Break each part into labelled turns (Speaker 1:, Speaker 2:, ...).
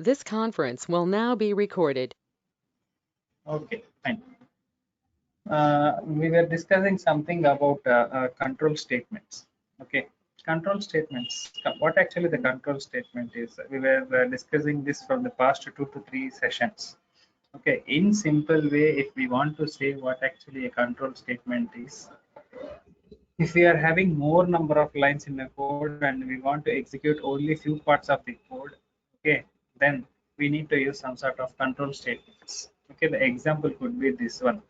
Speaker 1: This conference will now be recorded.
Speaker 2: Okay, fine. We were discussing something about control statements. Okay, control statements. What actually the control statement is? We were discussing this from the past 2 to 3 sessions. Okay, in simple way, if we want to say what actually a control statement is, if we are having more number of lines in a code and we want to execute only few parts of the code, okay, then we need to use some sort of control statements. Okay, the example could be this one.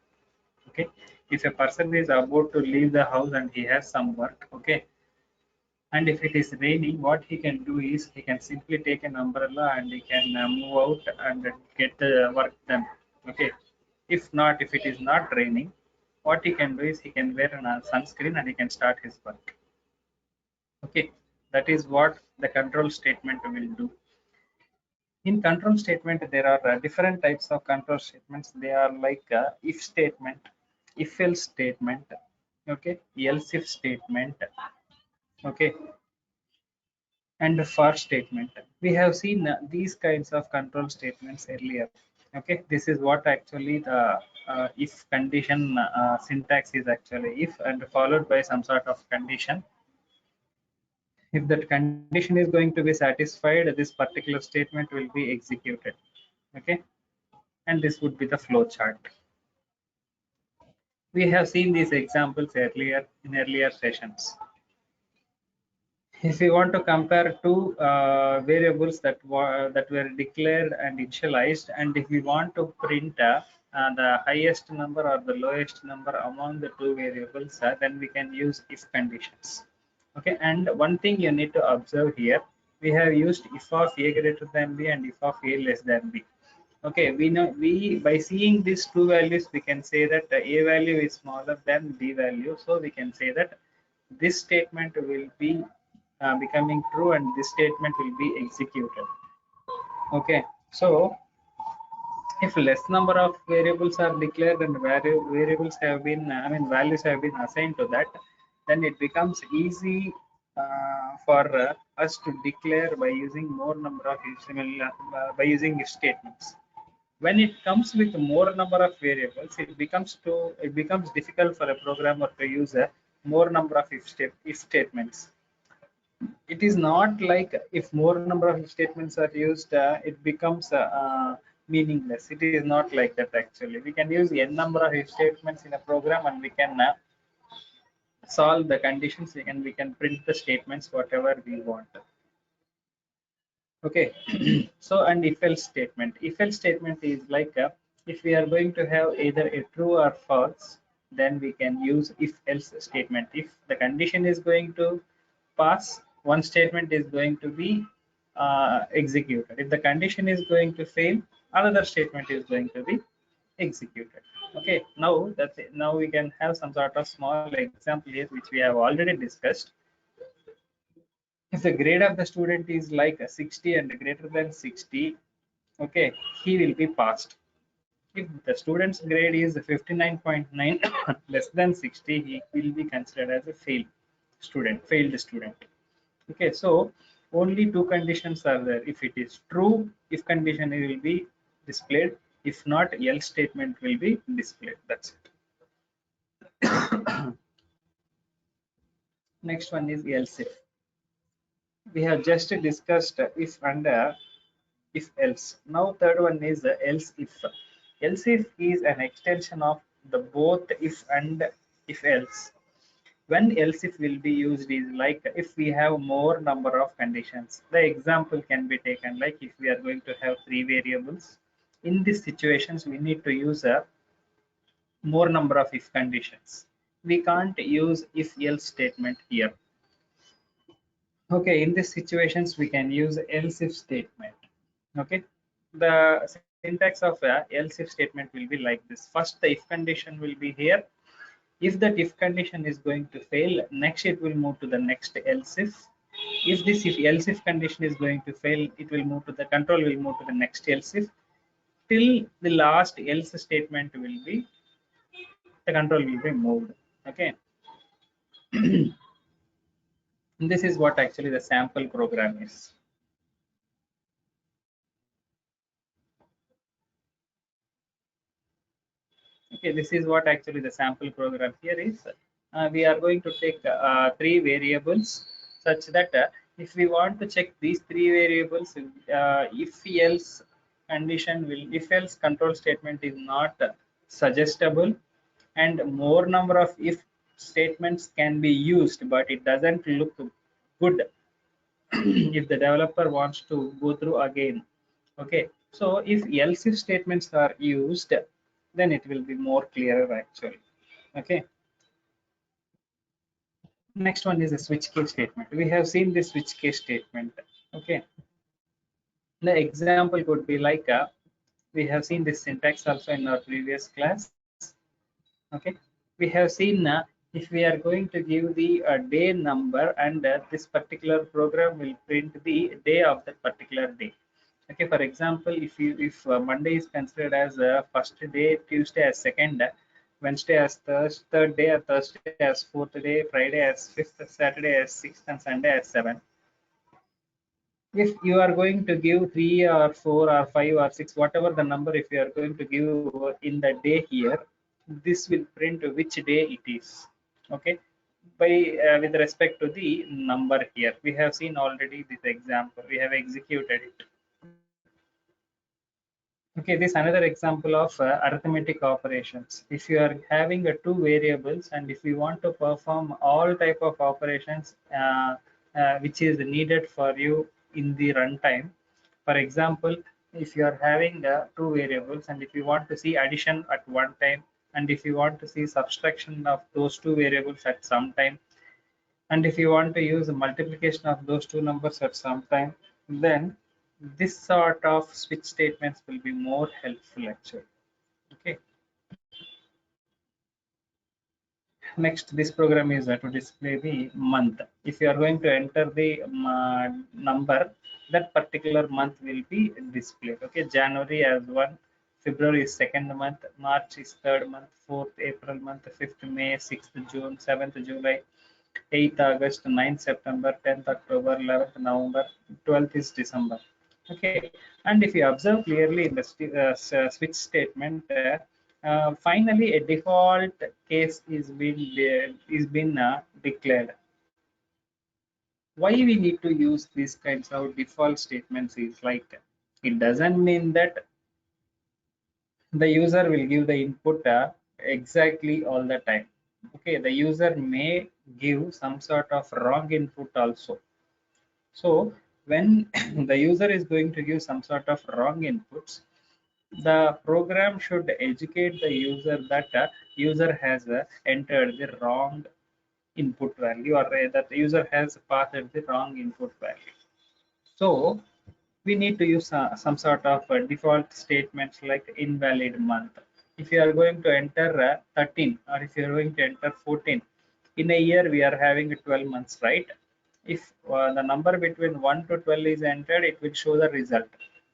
Speaker 2: Okay, if a person is about to leave the house and he has some work, okay, and if it is raining, what he can do is he can simply take an umbrella and he can move out and get the work done. Okay, if not, if it is not raining, what he can do is he can wear a sunscreen and he can start his work. Okay, that is what the control statement will do. In control statement, there are different types of control statements. They are like if statement, if else statement, okay, else if statement, okay, and for statement. We have seen these kinds of control statements earlier. Okay, this is what actually the if condition syntax is actually if and followed by some sort of condition. If that condition is going to be satisfied, this particular statement will be executed. Okay, and this would be the flow chart. We have seen these examples earlier in earlier sessions. If we want to compare two variables that were declared and initialized, and if we want to print the highest number or the lowest number among the two variables, then we can use if conditions. Okay, and one thing you need to observe here, we have used if of a greater than b and if of a less than b. Okay, we know we by seeing these two values, we can say that the a value is smaller than b value, so we can say that this statement will be becoming true and this statement will be executed. Okay, so if less number of variables are declared and variables have been values have been assigned to that, then it becomes easy for us to declare by using more number of by using if statements. When it comes with more number of variables, it becomes difficult for a programmer to use a more number of if statements. It is not like if more number of statements are used, it becomes meaningless. It is not like that actually. We can use n number of if statements in a program and we can solve the conditions and we can print the statements whatever we want. Okay, so and if else statement. If else statement is like if we are going to have either a true or false, then we can use if else statement. If the condition is going to pass, one statement is going to be executed. If the condition is going to fail, another statement is going to be executed. Okay, now that's it. Now we can have some sort of small example here which we have already discussed. If the grade of the student is like a 60 and greater than 60, okay, he will be passed. If the student's grade is 59.9 less than 60, he will be considered as a failed student. Okay, so only two conditions are there. If it is true, if condition will be displayed. If not, else statement will be displayed. That's it. Next one is else if. We have just discussed if and if else. Now third one is else if. Else if is an extension of the both if and if else. When else if will be used is like if we have more number of conditions. The example can be taken like if we are going to have 3 variables. In these situations, we need to use a more number of if conditions. We can't use if else statement here. Okay, in these situations, we can use else if statement. Okay, the syntax of else if statement will be like this. First, the if condition will be here. If that if condition is going to fail, next it will move to the next else if. If this if else if condition is going to fail, it will move to the control will move to the next else if till the last else statement will be the control will be moved. Okay. This is what actually the sample program is. Okay, this is what actually the sample program here is. We are going to take three variables such that if we want to check these three variables, if else condition will, if else control statement is not suggestible, and more number of if statements can be used, but it doesn't look good if the developer wants to go through again. Okay, so if else if statements are used, then it will be more clearer actually. Okay, next one is a switch case statement. We have seen this switch case statement. Okay, the example could be like we have seen this syntax also in our previous class. Okay, we have seen if we are going to give the day number, and this particular program will print the day of that particular day. Okay, for example, if Monday is considered as first day, Tuesday as second, Wednesday as third day, Thursday as fourth day, Friday as fifth, Saturday as sixth, and Sunday as seventh. If you are going to give 3 or 4 or 5 or 6, whatever the number, if you are going to give in the day here, this will print which day it is. Okay, by with respect to the number here, we have seen already this example, we have executed it. Okay, this another example of arithmetic operations. If you are having two variables, and if you want to perform all type of operations which is needed for you in the runtime. For example, if you are having two variables, and if you want to see addition at one time, and if you want to see subtraction of those two variables at some time, and if you want to use the multiplication of those two numbers at some time, then this sort of switch statements will be more helpful actually. Okay, next, this program is to display the month. If you are going to enter the number, that particular month will be displayed. Okay, January as one, February is second month, March is third month, fourth April month, fifth May, sixth June, seventh July, 8th August, 9th September, 10th October, 11th November, 12th is December. Okay, and if you observe clearly in the switch statement, finally a default case is been declared. Why we need to use these kinds of default statements is like, it doesn't mean that the user will give the input exactly all the time. Okay, the user may give some sort of wrong input also. So when the user is going to give some sort of wrong inputs, the program should educate the user that user has entered the wrong input value, or that the user has passed the wrong input value. So we need to use some sort of default statements like invalid month. If you are going to enter 13, or if you are going to enter 14, in a year we are having 12 months, right? If the number between 1 to 12 is entered, it will show the result.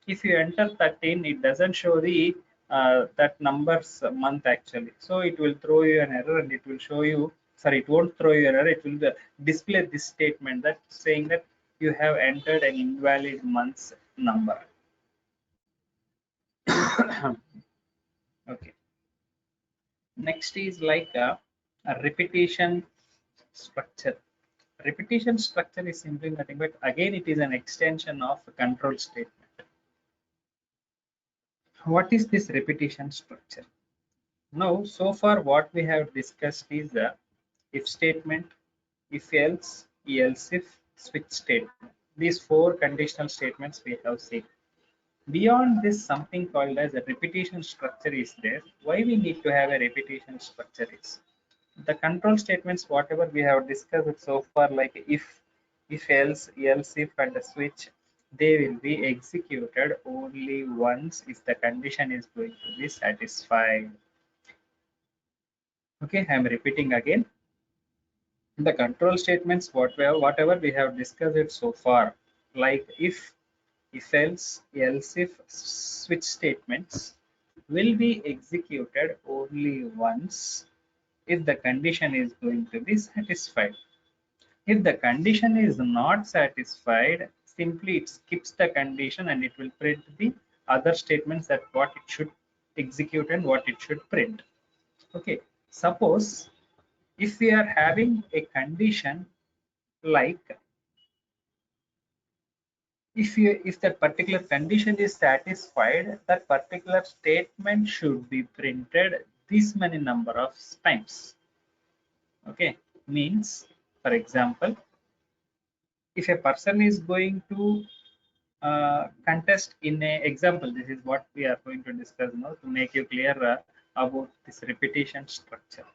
Speaker 2: If you enter 13, it doesn't show the that number's month actually. So it will throw you an error, and it will show you, sorry, it won't throw you an error, it will display this statement that saying that you have entered an invalid month's number. Okay. Next is like a repetition structure. Repetition structure is simply nothing but, again, it is an extension of a control statement. What is this repetition structure? Now, so far what we have discussed is the if statement, if else, else if, switch statement. These four conditional statements we have seen. Beyond this, something called as a repetition structure is there. Why we need to have a repetition structure is, the control statements, whatever we have discussed so far, like if else, else if, and the switch, they will be executed only once if the condition is going to be satisfied. Okay, I am repeating again. The control statements, whatever we have discussed it so far, like if else, else if, switch statements, will be executed only once if the condition is going to be satisfied. If the condition is not satisfied, simply it skips the condition, and it will print the other statements that what it should execute and what it should print. Okay, suppose if we are having a condition like if that particular condition is satisfied, that particular statement should be printed this many number of times. Okay, means for example, if a person is going to contest in a example, this is what we are going to discuss now to make you clear about this repetition structure.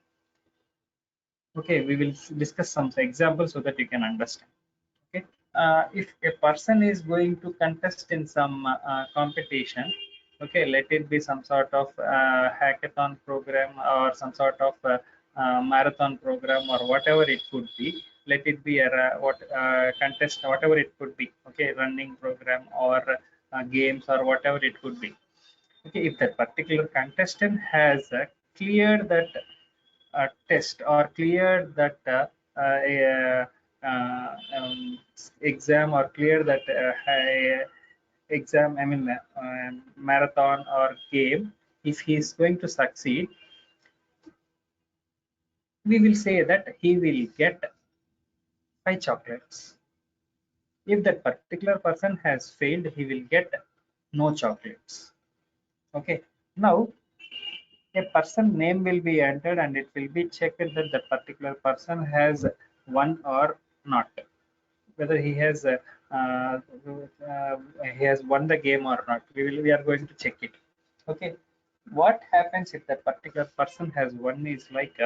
Speaker 2: Okay, we will discuss some examples so that you can understand. Okay, if a person is going to contest in some competition, okay, let it be some sort of hackathon program or some sort of marathon program or whatever it could be. Let it be a what contest, whatever it could be. Okay, running program or games or whatever it could be. Okay, if that particular contestant has cleared that test or cleared that exam or clear that exam, I mean marathon or game, if he is going to succeed, we will say that he will get 5 chocolates. If that particular person has failed, he will get no chocolates. Okay, now a person name will be entered and it will be checked that the particular person has won or not, whether uh, he has won the game or not. We are going to check it. Okay, what happens if that particular person has won is like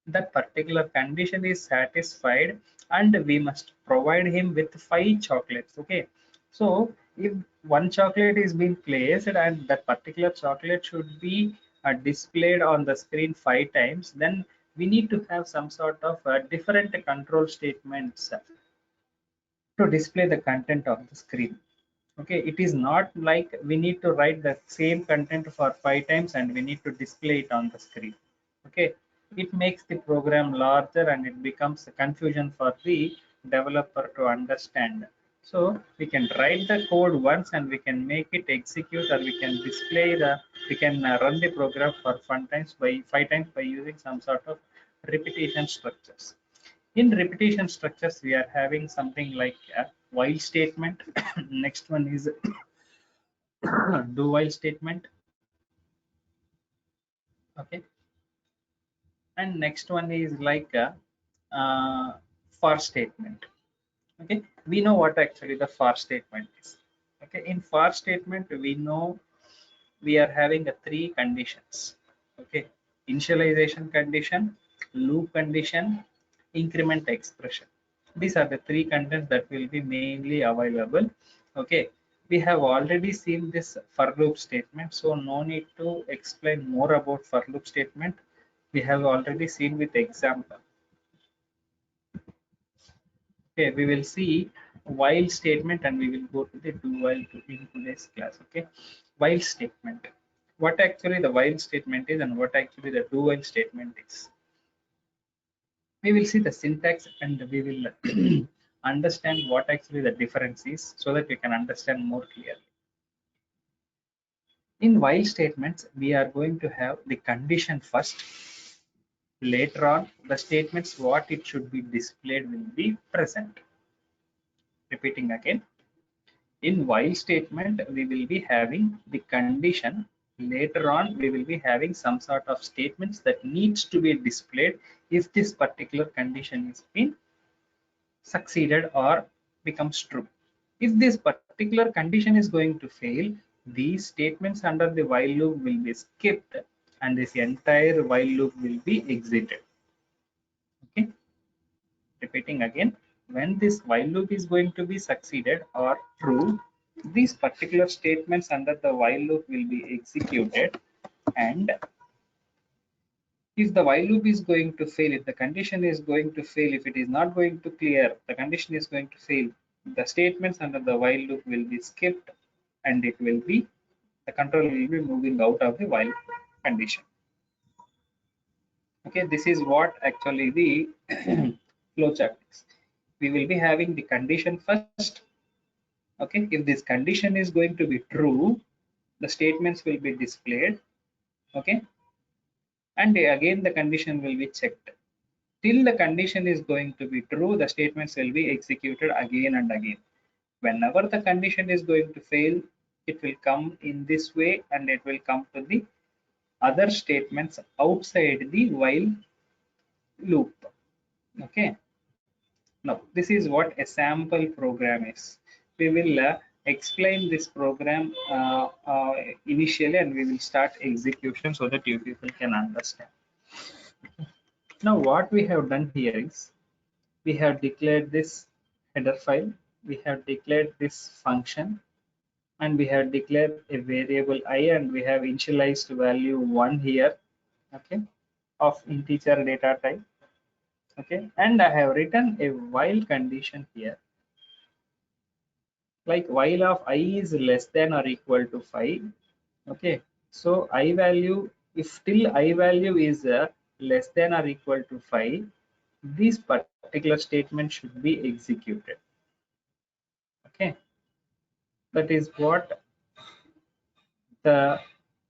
Speaker 2: that particular condition is satisfied and we must provide him with 5 chocolates. Okay, so if one chocolate is being placed and that particular chocolate should be displayed on the screen 5 times, then we need to have some sort of different control statements to display the content of the screen. Okay, it is not like we need to write the same content for 5 times and we need to display it on the screen. Okay, it makes the program larger and it becomes a confusion for the developer to understand. So we can write the code once and we can make it execute, or we can display the we can run the program for 5 times by using some sort of repetition structures. In repetition structures, we are having something like a while statement. Next one is do while statement. Okay, and next one is like a for statement. Okay, we know what actually the for statement is. Okay, in for statement, we know we are having a 3 conditions. Okay, initialization condition, loop condition, increment expression. These are the 3 contents that will be mainly available. Okay, we have already seen this for loop statement, so no need to explain more about for loop statement. We have already seen with example. Okay, we will see while statement and we will go to the do while in today's class. Okay, while statement. What actually the while statement is and what actually the do while statement is. We will see the syntax and we will understand what actually the difference is so that we can understand more clearly. In while statements, we are going to have the condition first. Later on, the statements what it should be displayed will be present. Repeating again, in while statement, we will be having the condition. Later on, we will be having some sort of statements that needs to be displayed if this particular condition is been succeeded or becomes true. If this particular condition is going to fail, these statements under the while loop will be skipped and this entire while loop will be exited. Okay, repeating again, when this while loop is going to be succeeded or true, these particular statements under the while loop will be executed, and if the while loop is going to fail, if the condition is going to fail, if it is not going to clear, the condition is going to fail, the statements under the while loop will be skipped and it will be the control will be moving out of the while condition. Okay, this is what actually the flowchart is. We will be having the condition first. Okay, if this condition is going to be true, the statements will be displayed. Okay, and again the condition will be checked. Till the condition is going to be true, the statements will be executed again and again. Whenever the condition is going to fail, it will come in this way and it will come to the other statements outside the while loop. Okay. Now, this is what a sample program is. We will explain this program initially and we will start execution so that you people can understand. Now, what we have done here is we have declared this header file, we have declared this function, and we have declared a variable I, and we have initialized value 1 here, okay, of integer data type. Okay, and I have written a while condition here, like while of I is less than or equal to 5. Okay, so I value, if till I value is less than or equal to 5, this particular statement should be executed. Okay, that is what the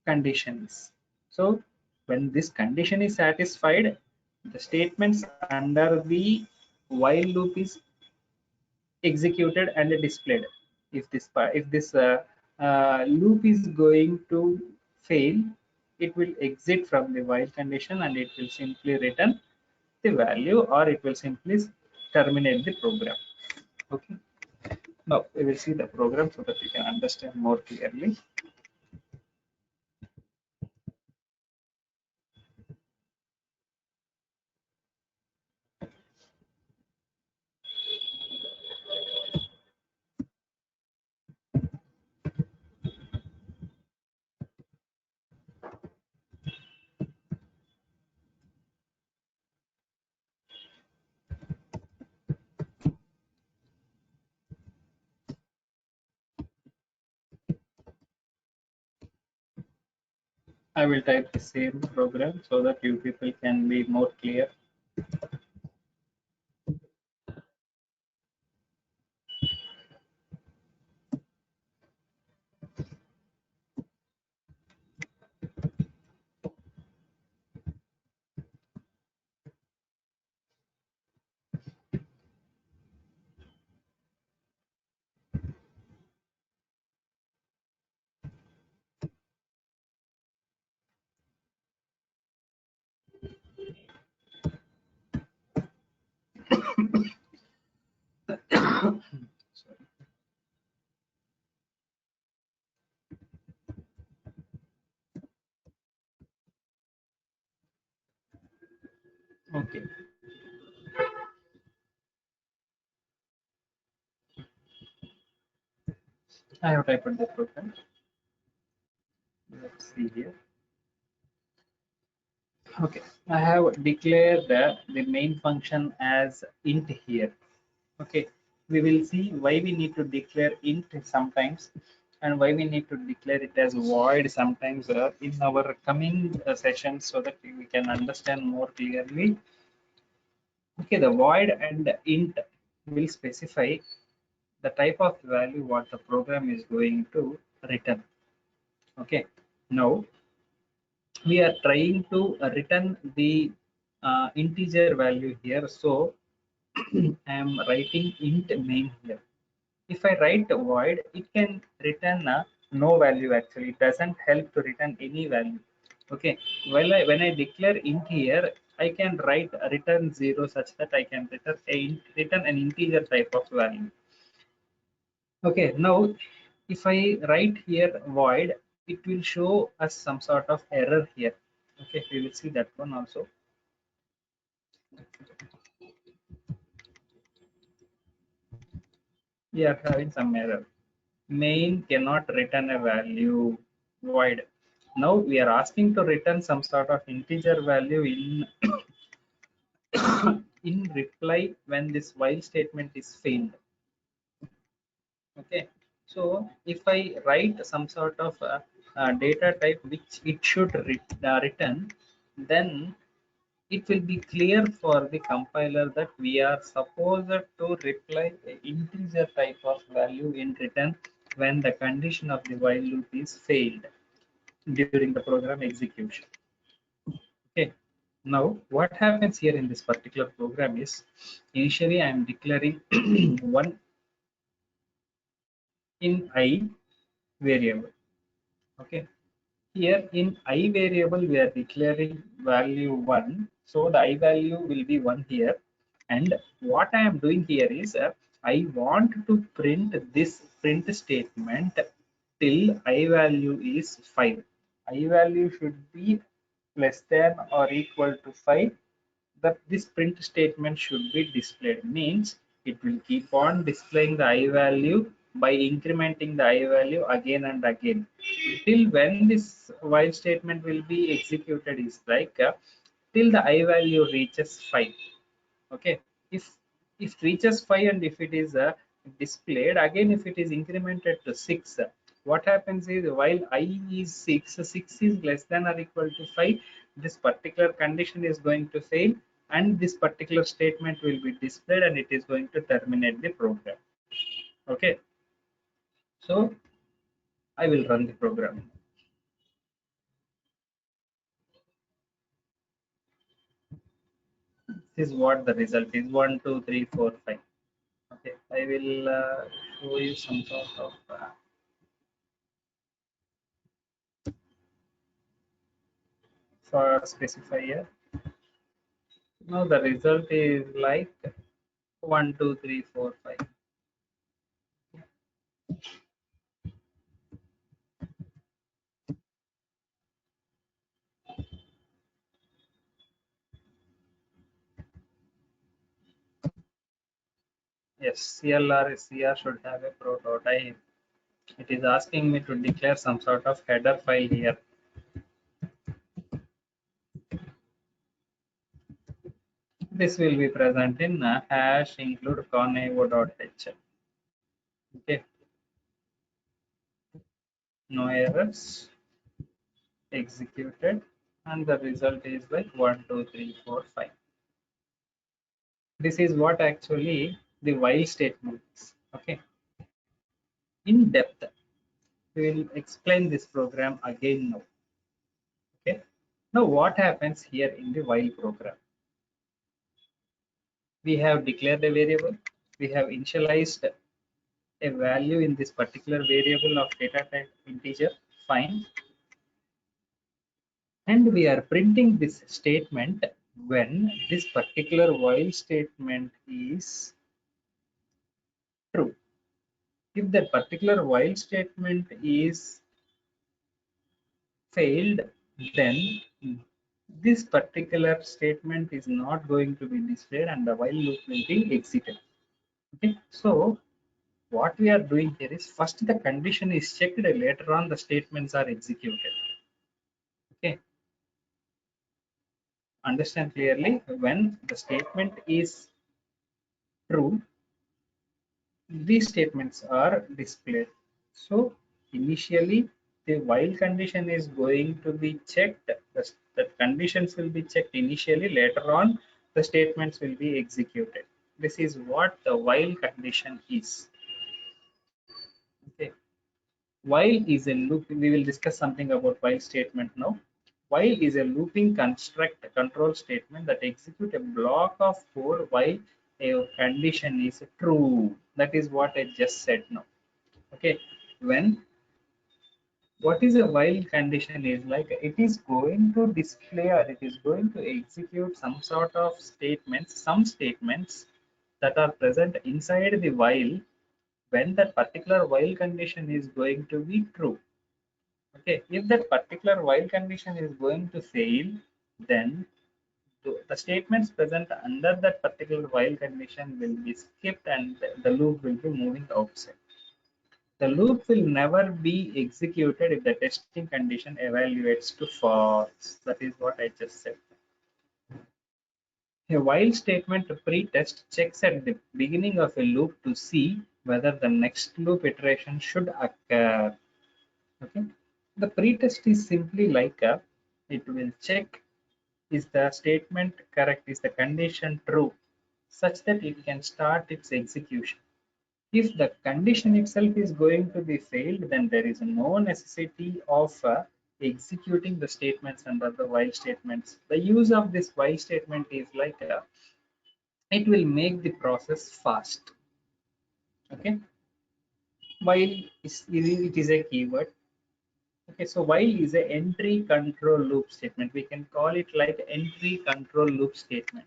Speaker 2: condition is. So when this condition is satisfied, the statements under the while loop is executed and displayed. If this loop is going to fail, it will exit from the while condition and it will simply return the value, or it will simply terminate the program. Okay, now we will see the program so that we can understand more clearly. I will type the same program so that you people can be more clear. Sorry. Okay. I have typed the program. Let's see here. Okay, I have declared the main function as int here. Okay, we will see why we need to declare int sometimes and why we need to declare it as void sometimes in our coming sessions so that we can understand more clearly. Okay, the void and int will specify the type of value what the program is going to return. Okay, now we are trying to return the integer value here, so I am writing int main here. If I write void, it can return no value. Actually, it doesn't help to return any value. Okay, well, when I declare int here, I can write return 0 such that I can return an integer type of value. Okay, now if I write here void, it will show us some sort of error here. Okay, we will see that one also. We are having some error. Main cannot return a value, void. Now we are asking to return some sort of integer value in in reply when this while statement is failed. Okay, so if I write some sort of data type which it should return, then it will be clear for the compiler that we are supposed to reply a integer type of value in return when the condition of the while loop is failed during the program execution. Okay, Now, what happens here in this particular program is initially I am declaring one in I variable. Okay. Here in I variable, we are declaring value 1. So the I value will be 1 here. And what I am doing here is I want to print this print statement till I value is 5. I value should be less than or equal to 5. That this print statement should be displayed, means it will keep on displaying the I value by incrementing the I value again and again till when this while statement will be executed is like till the I value reaches 5. Okay, if it reaches 5 and if it is displayed again, if it is incremented to 6, what happens is while I is 6, 6 is less than or equal to 5, this particular condition is going to fail and this particular statement will be displayed and it is going to terminate the program. Okay, so I will run the program. This is what the result is: 1 2 3 4 5. Okay, I will show you some sort of for specify here. Now the result is like 1 2 3 4 5. Yes, CLR CR should have a prototype. It is asking me to declare some sort of header file here. This will be present in hash include conevo.h. Okay, no errors, executed, and the result is like 1 2 3 4 5. This is what actually the while statement is. Okay, in depth we will explain this program again now. Okay, now what happens here in the while program? We have declared a variable, we have initialized a value in this particular variable of data type integer, fine, and we are printing this statement when this particular while statement is true. If that particular while statement is failed, then this particular statement is not going to be displayed and the while loop will be exited. Okay, so what we are doing here is first the condition is checked, later on the statements are executed. Okay, understand clearly, when the statement is true, these statements are displayed. So initially the while condition is going to be checked, the conditions will be checked initially, later on the statements will be executed. This is what the while condition is. Okay, while is a loop, we will discuss something about while statement now. While is a looping construct control statement that execute a block of code while a condition is true. That is what I just said now. Okay, when what is a while condition is like, it is going to display or it is going to execute some sort of statements, some statements that are present inside the while when that particular while condition is going to be true. Okay, if that particular while condition is going to fail, then the statements present under that particular while condition will be skipped and the loop will be moving outside. The loop will never be executed if the testing condition evaluates to false. That is what I just said. A while statement pre-test checks at the beginning of a loop to see whether the next loop iteration should occur. Okay. The pre-test is simply like it will check, is the statement correct, is the condition true, such that it can start its execution. If the condition itself is going to be failed, then there is no necessity of executing the statements under the while statements. The use of this while statement is like it will make the process fast. Okay, while it is a keyword. Okay, so while is a entry control loop statement. We can call it like entry control loop statement.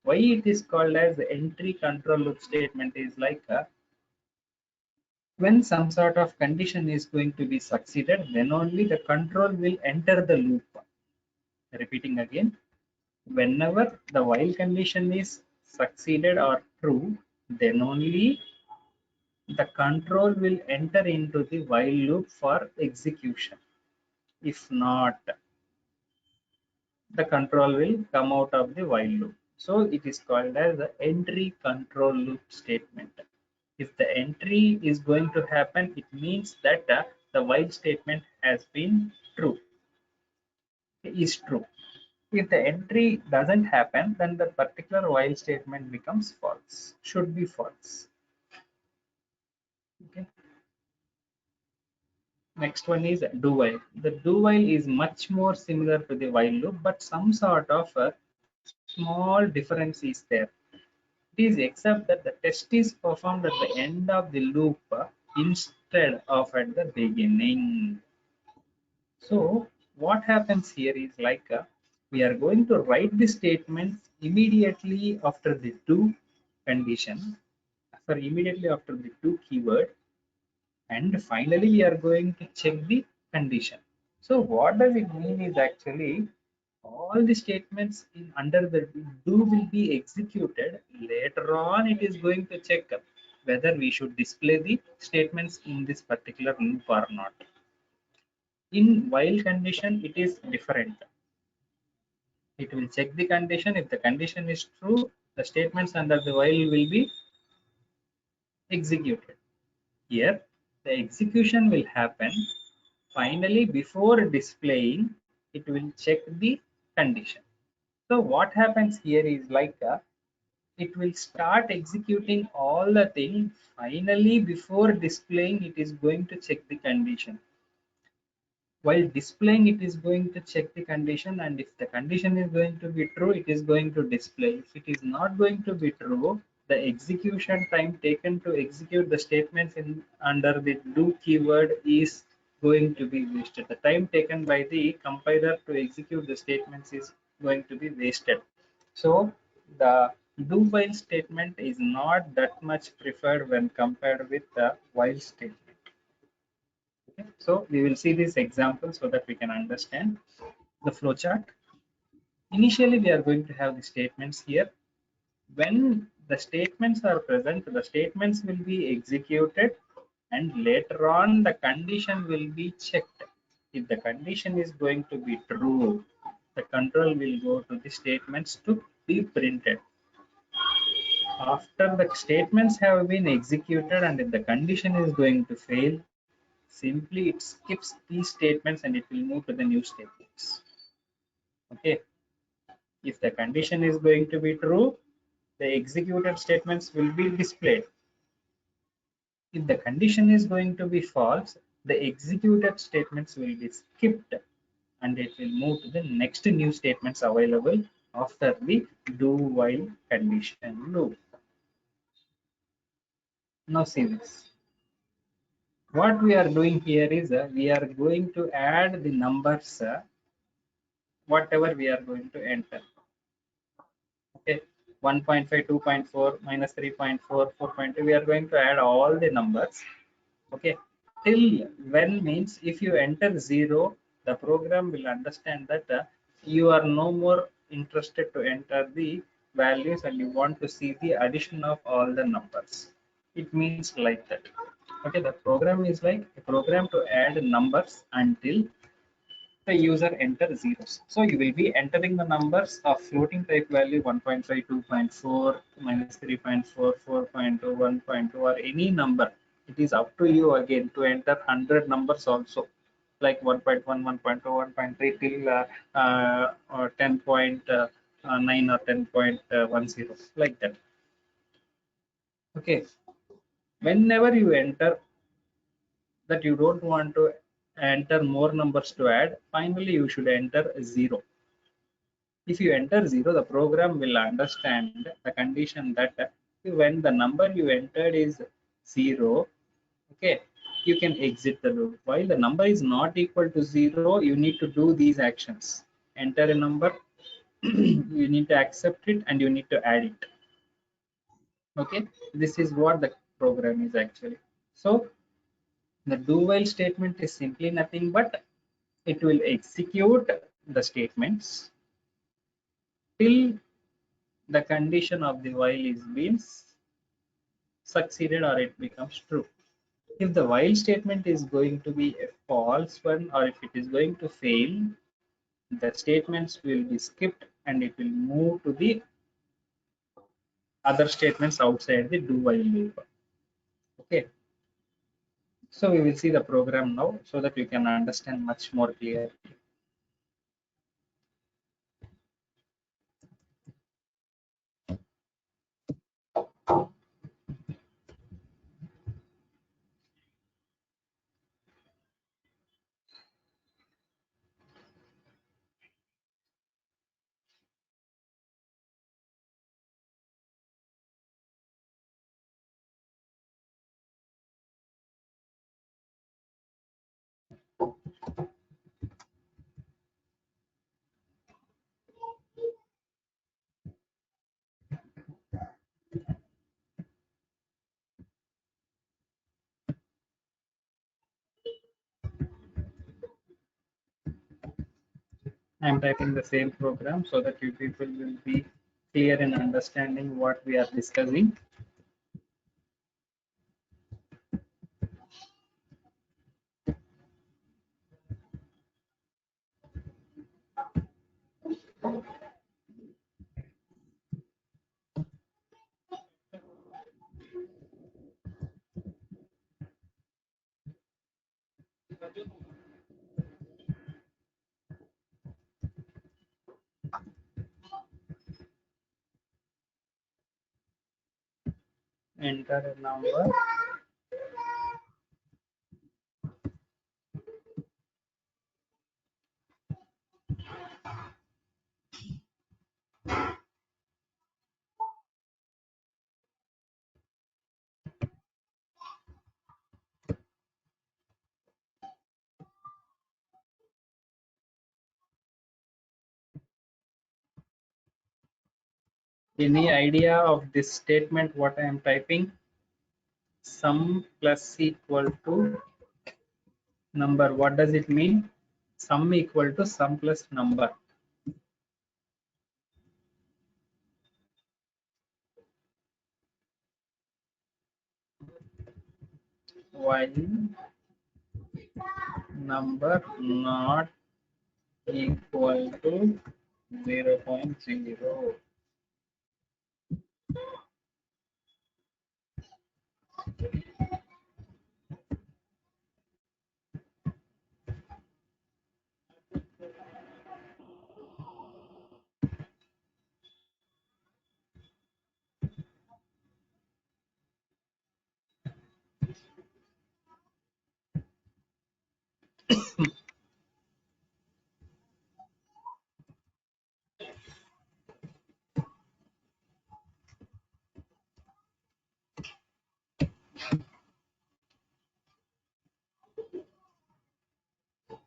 Speaker 2: Why it is called as the entry control loop statement is like when some sort of condition is going to be succeeded, then only the control will enter the loop. Repeating again, whenever the while condition is succeeded or true, then only the control will enter into the while loop for execution. If not, the control will come out of the while loop. So it is called as the entry control loop statement. If the entry is going to happen, it means that the while statement has been true, is true. If the entry doesn't happen, then the particular while statement becomes false, should be false. Okay. Next one is do while. The do while is much more similar to the while loop, but some sort of a small difference is there. It is except that the test is performed at the end of the loop instead of at the beginning. So what happens here is like we are going to write the statements immediately after the do condition, sorry, immediately after the do keyword, and finally we are going to check the condition. So what does it mean is actually all the statements in under the do will be executed. Later on it is going to check whether we should display the statements in this particular loop or not. In while condition it is different. It will check the condition. If the condition is true, the statements under the while will be executed. Here the execution will happen. Finally, before displaying, it will check the condition. So what happens here is like it will start executing all the things. Finally, before displaying, it is going to check the condition. While displaying, it is going to check the condition, and if the condition is going to be true, it is going to display. If it is not going to be true, the execution time taken to execute the statements in under the do keyword is going to be wasted. The time taken by the compiler to execute the statements is going to be wasted. So the do while statement is not that much preferred when compared with the while statement. Okay, so we will see this example so that we can understand the flowchart. Initially, we are going to have the statements here. When the statements are present, the statements will be executed, and later on the condition will be checked. If the condition is going to be true, the control will go to the statements to be printed. After the statements have been executed and if the condition is going to fail, simply it skips these statements and it will move to the new statements. Okay, if the condition is going to be true, the executed statements will be displayed. If the condition is going to be false, the executed statements will be skipped and it will move to the next new statements available after the do while condition loop. Now see this. What we are doing here is we are going to add the numbers whatever we are going to enter. Okay, 1.5, 2.4, minus 3.4, 4.2. We are going to add all the numbers. Okay, till when means if you enter 0, the program will understand that you are no more interested to enter the values and you want to see the addition of all the numbers. It means like that. Okay, the program is like a program to add numbers until the user enters zeros. So you will be entering the numbers of floating type value 1.5, 2.4, minus 3.4, 4.2, 1.2 or any number. It is up to you again to enter 100 numbers also, like 1.1, 1.2, 1.3 till 10.9 or 10.10, like that. Okay, whenever you enter that you don't want to enter more numbers to add, finally you should enter 0. If you enter 0, the program will understand the condition that when the number you entered is 0, okay, you can exit the loop. While the number is not equal to 0, you need to do these actions. Enter a number, you need to accept it, and you need to add it. Okay, this is what the program is actually. So the do while statement is simply nothing but it will execute the statements till the condition of the while is been succeeded or it becomes true. If the while statement is going to be a false one or if it is going to fail, the statements will be skipped and it will move to the other statements outside the do while loop. Okay, so we will see the program now so that you can understand much more clearly. I am typing the same program so that you people will be clear in understanding what we are discussing. Enter a number. Any idea of this statement what I am typing? Sum plus equal to number. What does it mean? Sum equal to sum plus number. While number not equal to 0.0.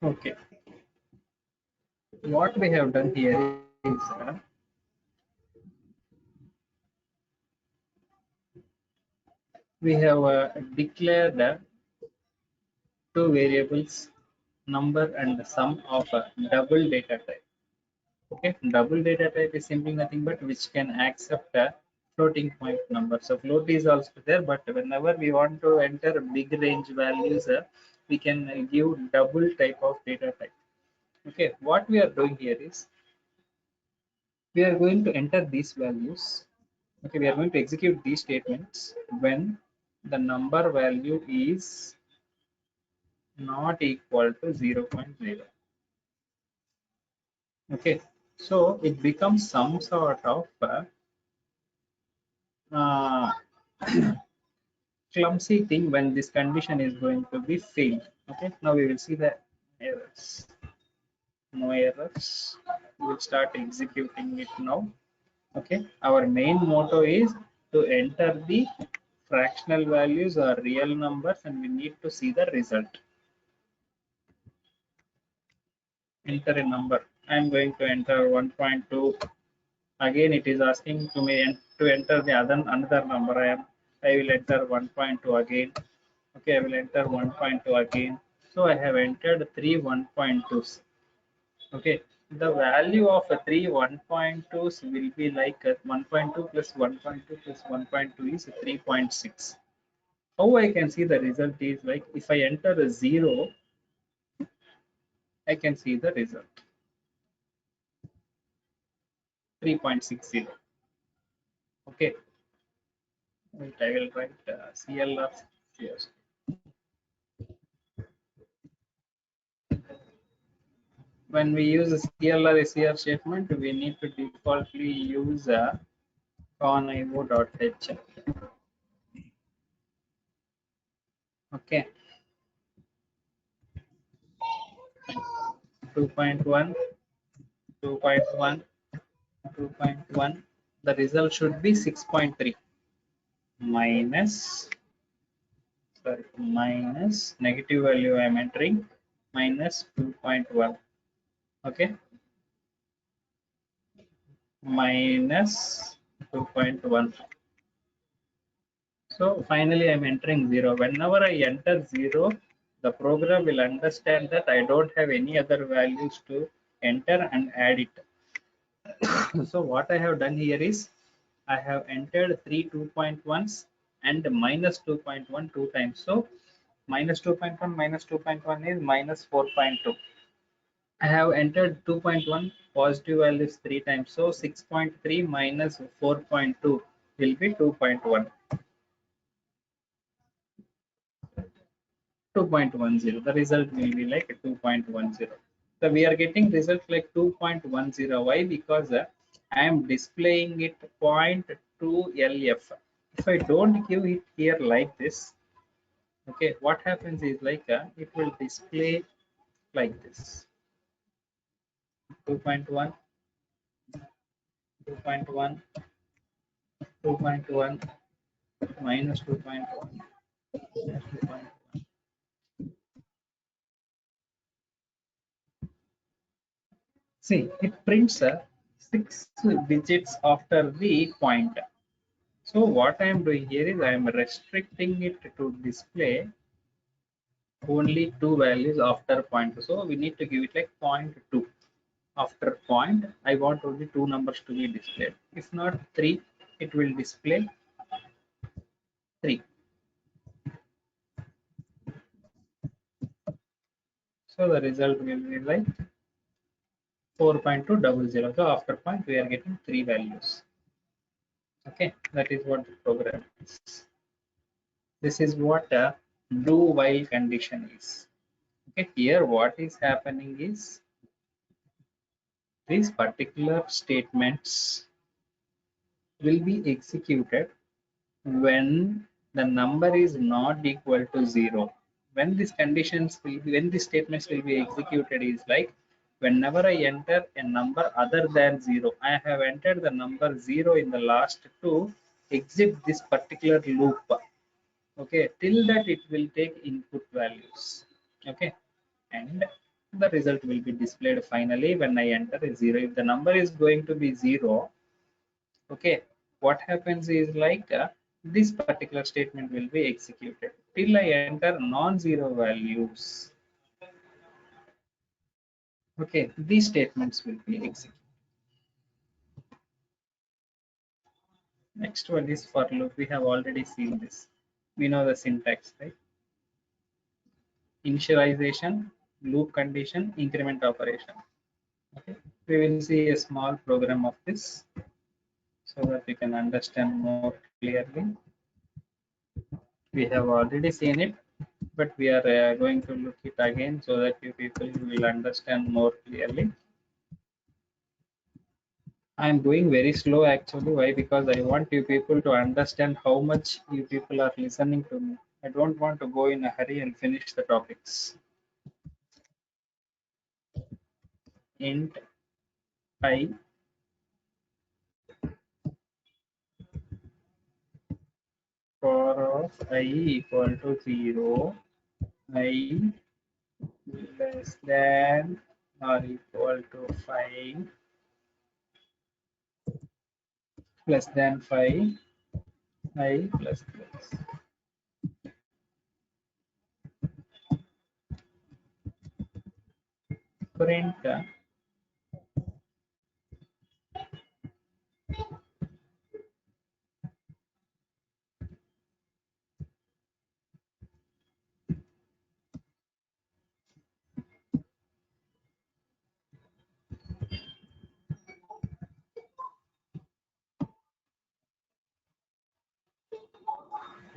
Speaker 2: Okay, what we have done here is we have declared two variables, number and the sum of a double data type. Okay, double data type is simply nothing but which can accept a floating point number. So float is also there, but whenever we want to enter big range values, we can give double type of data type. Okay, what we are doing here is we are going to enter these values. Okay, we are going to execute these statements when the number value is not equal to 0.0. Okay, so it becomes some sort of uh, clumsy thing when this condition is going to be failed. Okay, now we will see the errors. No errors. We'll start executing it now. Okay, our main motto is to enter the fractional values or real numbers, and we need to see the result. Enter a number. I'm going to enter 1.2. Again, it is asking to me to enter the another number. I will enter 1.2 again. Okay, I will enter 1.2 again. So I have entered three 1.2s. Okay, the value of three 1.2s will be like 1.2 plus 1.2 plus 1.2 is 3.6. How I can see the result is like if I enter a 0, I can see the result 3.60. Okay, wait, I will write CLR. Yes. When we use a CLR SCR statement, we need to defaultly use a conio.h. Okay, 2.1, 2.1, 2.1. The result should be 6.3 minus, sorry, minus negative value I am entering minus 2.1. Okay, minus 2.1. So finally I'm entering 0. Whenever I enter 0, the program will understand that I don't have any other values to enter and add it. So what I have done here is I have entered three 2.1s and minus 2.1 two times. So minus 2.1 minus 2.1 is minus 4.2. I have entered 2.1 positive values three times. So 6.3 minus 4.2 will be 2.1. 2.10. The result will be like 2.10. So we are getting result like 2.10. Why? Because I am displaying it 0.2 LF. If I don't give it here like this, okay, what happens is like it will display like this 2.1, 2.1, 2.1, minus 2.1, minus 2.1. See, it prints 6 digits after the point. So what I am doing here is I am restricting it to display only two values after point. So we need to give it like 0.2 after point. I want only two numbers to be displayed. If not three, it will display 3. So the result will be like 4.200. So after point we are getting three values. Okay, that is what the program is. This is what a do while condition is. Okay, here what is happening is these particular statements will be executed when the number is not equal to 0. When these conditions will be, when these statements will be executed is like whenever I enter a number other than 0, I have entered the number 0 in the last to exit this particular loop. Okay, till that it will take input values. Okay, and the result will be displayed finally when I enter a 0. If the number is going to be 0, okay, what happens is like this particular statement will be executed till I enter non-zero values. Okay, these statements will be executed. Next one is for loop. We have already seen this. We know the syntax, right? Initialization, loop condition, increment operation. Okay, we will see a small program of this so that we can understand more clearly. We have already seen it, but we are going to look it again so that you people will understand more clearly. I am going very slow actually. Why? Because I want you people to understand how much you people are listening to me. I don't want to go in a hurry and finish the topics. int I for of I equal to 0, I less than or equal to 5, less than 5, I plus plus. Print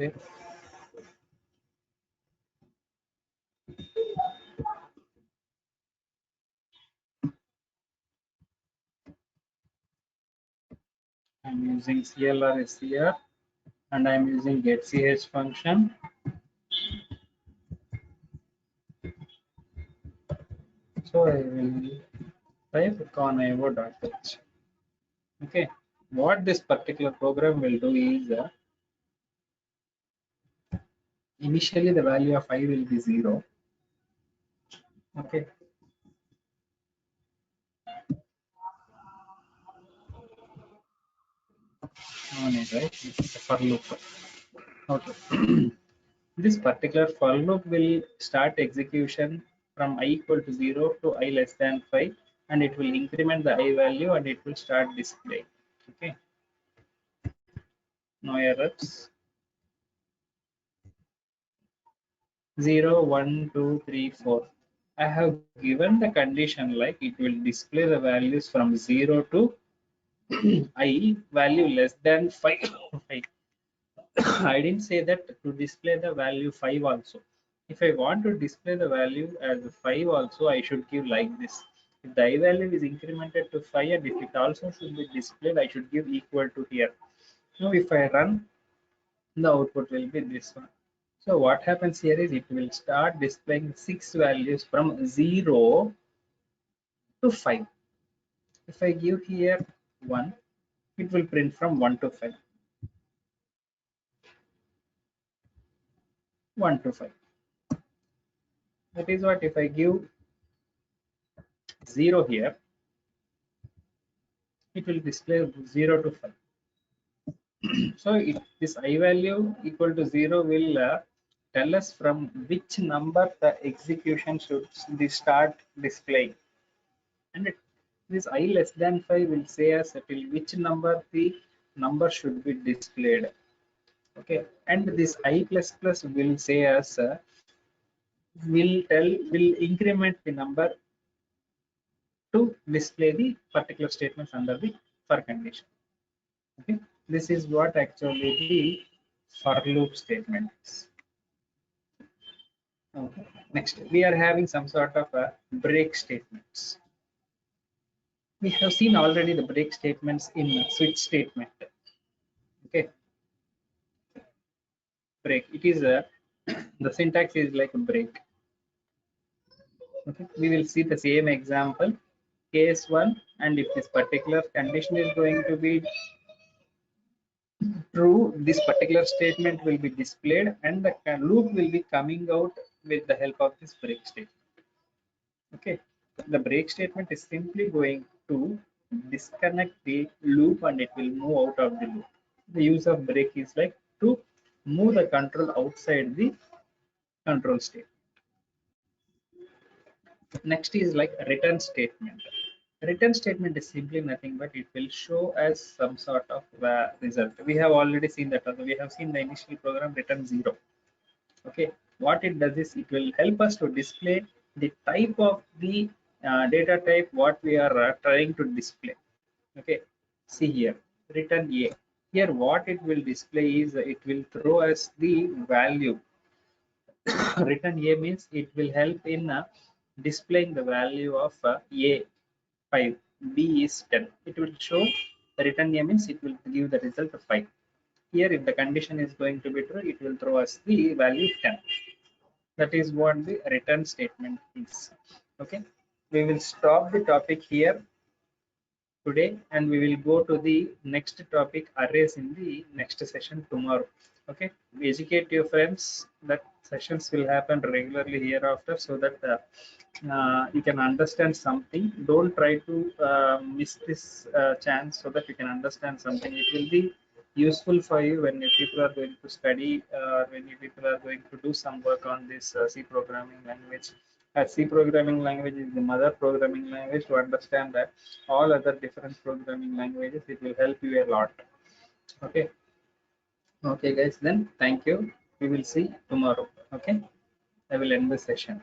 Speaker 2: okay. I'm using CLR SCR and I'm using getCH function. So I will type conio.h. Okay. What this particular program will do is initially the value of I will be 0. Okay. No need, right? It's a for loop. Okay. This particular for loop will start execution from I equal to 0 to I less than 5, and it will increment the I value and it will start display. Okay. No errors. 0, 1, 2, 3, 4. I have given the condition like it will display the values from 0 to I value less than 5. 5. I didn't say that to display the value 5 also. If I want to display the value as 5 also, I should give like this. If the I value is incremented to 5 and if it also should be displayed, I should give equal to here. Now if I run, the output will be this one. So what happens here is it will start displaying 6 values from 0 to 5. If I give here 1, it will print from 1 to 5. 1 to 5. That is what if I give 0 here, it will display 0 to 5. So this I value equal to 0 will tell us from which number the execution should start displaying. And this I less than 5 will say us till which number the number should be displayed. Okay, and this I plus plus will say us will increment the number to display the particular statements under the for condition. Okay, this is what actually the for loop statement is. Okay. Next, we are having some sort of a break statements. We have seen already the break statements in switch statement. Okay, break. It is a the syntax is like a break. Okay, we will see the same example. Case one, and if this particular condition is going to be true, this particular statement will be displayed, and the loop will be coming out with the help of this break statement. Okay, the break statement is simply going to disconnect the loop and it will move out of the loop. The use of break is like to move the control outside the control state. Next is like a return statement. Return statement is simply nothing but it will show as some sort of result. We have already seen that. We have seen the initial program return 0. Okay, what it does is it will help us to display the type of the data type what we are trying to display. Okay, see here, return A. Here what it will display is it will throw us the value. Return A means it will help in displaying the value of A 5, B is 10. It will show the return A means it will give the result of 5. Here if the condition is going to be true, it will throw us the value 10. That is what the return statement is. Okay, we will stop the topic here today, and we will go to the next topic, arrays, in the next session tomorrow. Okay, educate your friends that sessions will happen regularly hereafter, so that you can understand something. Don't try to miss this chance, so that you can understand something. It will be useful for you when you people are going to study, when you people are going to do some work on this C programming language. C programming language is the mother programming language. To understand that all other different programming languages, it will help you a lot. Okay. Okay, guys. Then thank you. We will see tomorrow. Okay. I will end the session.